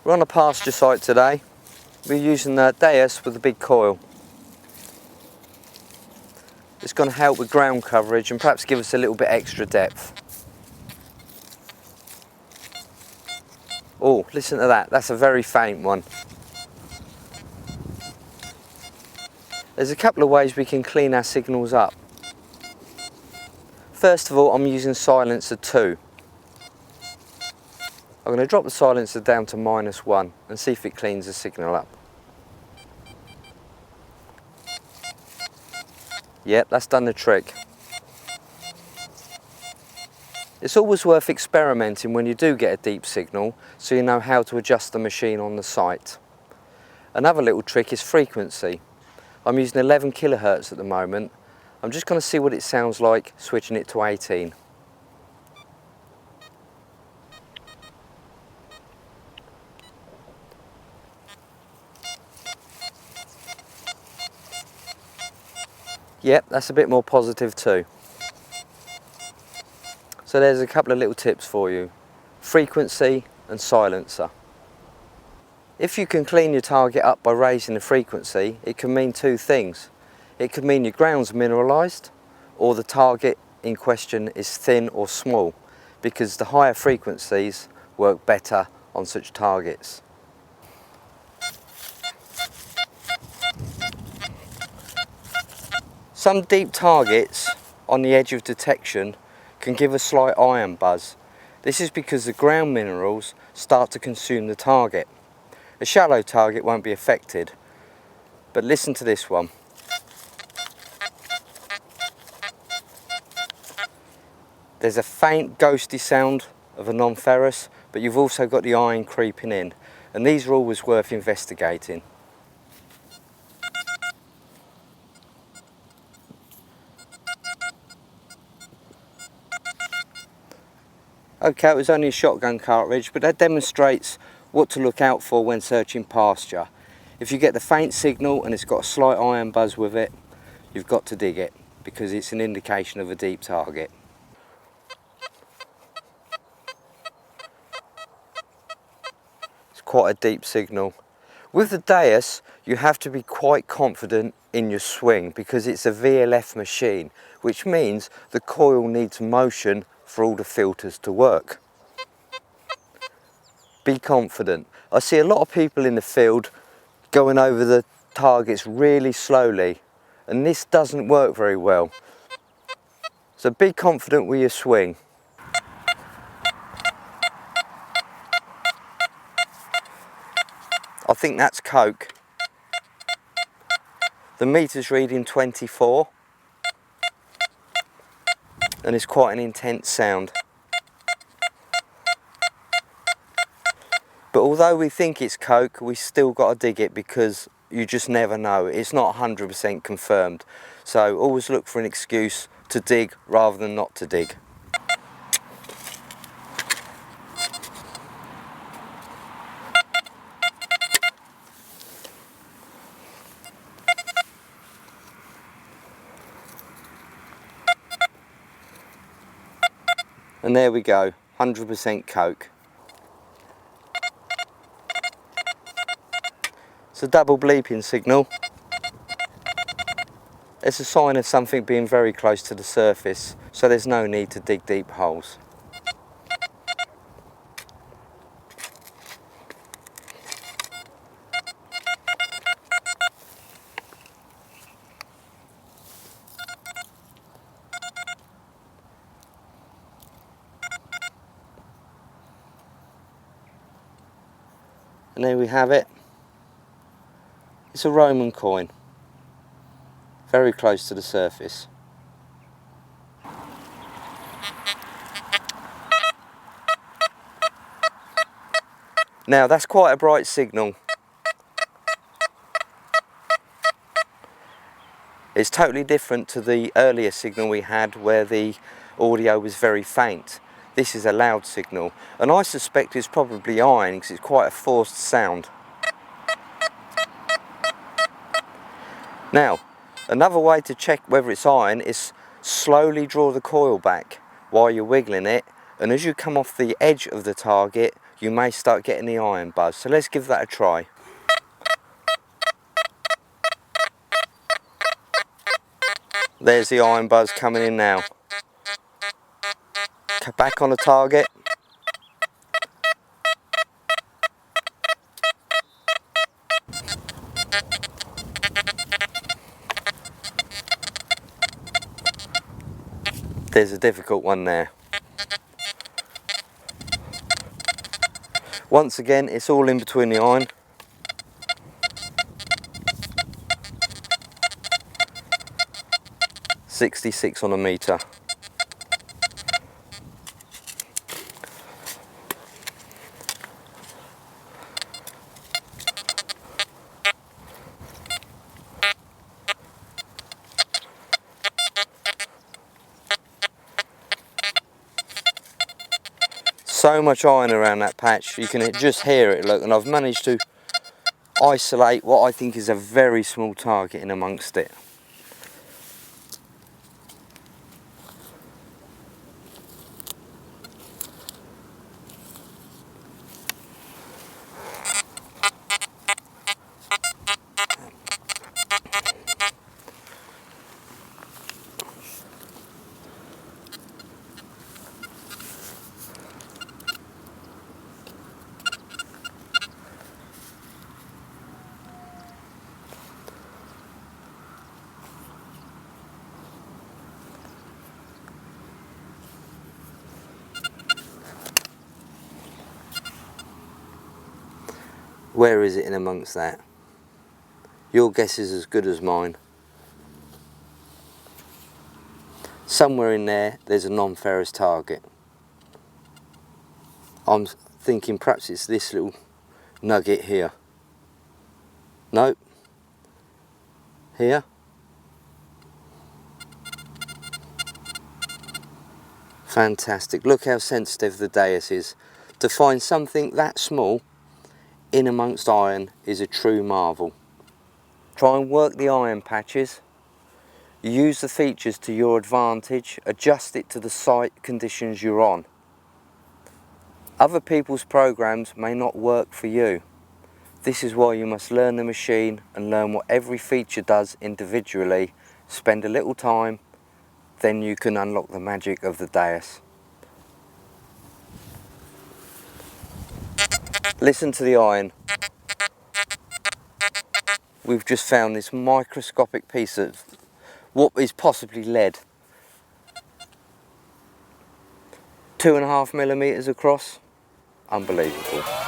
We're on a pasture site today. We're using the Deus with a big coil. It's going to help with ground coverage and perhaps give us a little bit extra depth. Oh, listen to that. That's a very faint one. There's a couple of ways we can clean our signals up. First of all, I'm using silencer 2. I'm going to drop the silencer down to -1 and see if it cleans the signal up. Yep, that's done the trick. It's always worth experimenting when you do get a deep signal, so you know how to adjust the machine on the site. Another little trick is frequency. I'm using 11 kilohertz at the moment. I'm just going to see what it sounds like switching it to 18. Yep, that's a bit more positive too. So there's a couple of little tips for you. Frequency and silencer. If you can clean your target up by raising the frequency, it can mean two things. It could mean your ground's mineralised, or the target in question is thin or small, because the higher frequencies work better on such targets. Some deep targets on the edge of detection can give a slight iron buzz. This is because the ground minerals start to consume the target. A shallow target won't be affected, but listen to this one. There's a faint ghosty sound of a non-ferrous, but you've also got the iron creeping in, and these are always worth investigating. Okay, it was only a shotgun cartridge, but that demonstrates what to look out for when searching pasture. If you get the faint signal and it's got a slight iron buzz with it, you've got to dig it, because it's an indication of a deep target. It's quite a deep signal. With the Deus, you have to be quite confident in your swing because it's a VLF machine, which means the coil needs motion for all the filters to work. Be confident. I see a lot of people in the field going over the targets really slowly, and this doesn't work very well. So be confident with your swing. I think that's coke. The meter's reading 24, and it's quite an intense sound. But although we think it's coke, we still got to dig it because you just never know. It's not 100% confirmed. So always look for an excuse to dig rather than not to dig. And there we go, 100% coke. It's a double bleeping signal. It's a sign of something being very close to the surface, so there's no need to dig deep holes. And there we have it. It's a Roman coin, very close to the surface. Now that's quite a bright signal. It's totally different to the earlier signal we had where the audio was very faint. This is a loud signal, and I suspect it's probably iron because it's quite a forced sound. Now, another way to check whether it's iron is slowly draw the coil back while you're wiggling it, and as you come off the edge of the target, you may start getting the iron buzz. So let's give that a try. There's the iron buzz coming in now. Back on the target. There's a difficult one there. Once again, it's all in between the iron. .66 on a metre. So much iron around that patch, you can just hear it, look, and I've managed to isolate what I think is a very small target in amongst it. Where is it in amongst that? Your guess is as good as mine. Somewhere in there, there's a non-ferrous target. I'm thinking perhaps it's this little nugget here. Nope. Here. Fantastic. Look how sensitive the Deus is. To find something that small in amongst iron is a true marvel. Try and work the iron patches. Use the features to your advantage. Adjust it to the site conditions you're on. Other people's programs may not work for you. This is why you must learn the machine and learn what every feature does individually. Spend a little time, then you can unlock the magic of the Deus. Listen to the iron. We've just found this microscopic piece of what is possibly lead. 2.5 millimeters across. Unbelievable.